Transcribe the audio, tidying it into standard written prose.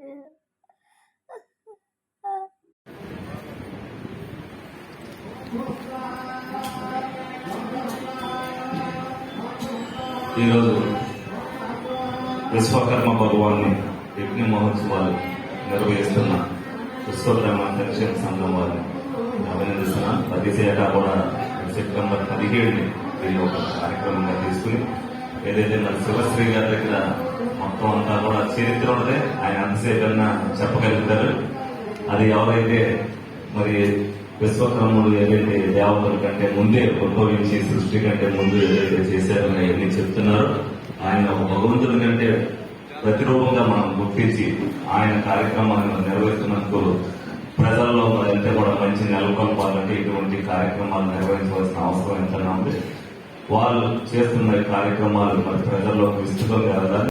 ఈరోజు విశ్వకర్మ భగవాన్ని యజ్ఞ మహోత్సవాలు నిర్వహిస్తున్న విశ్వకర్మ సంక్షేమ సంఘం వారిని అభినందిస్తున్నాను. ప్రతి ఏటా కూడా సెప్టెంబర్ 17ని వీళ్ళు ఒక కార్యక్రమంగా తీసుకుని ఏదైతే మన శివశ్రీ గారి దగ్గర మొత్తం అంతా కూడా చరిత్ర ఉంటే ఆయన అంతసేపన్నా చెప్పగలుగుతారు. అది ఎవరైతే మరి విశ్వకర్ముడు ఏదైతే దేవతల కంటే ముందే ఉద్భవించి సృష్టి కంటే ముందు ఏదైతే చేశారని అవన్నీ చెప్తున్నారు. ఆయన భగవంతుడి కంటే ప్రతిరూపంగా మనం గుర్తించి ఆయన కార్యక్రమాలను నిర్వహిస్తున్నందుకు ప్రజల్లో మరింత కూడా మంచి నెలకొల్పాలంటే ఇటువంటి కార్యక్రమాలు నిర్వహించవలసిన అవసరం ఎంతైనా ఉంది. వాళ్ళు చేస్తున్న కార్యక్రమాలు మరి ప్రజల్లో విస్తృతంగా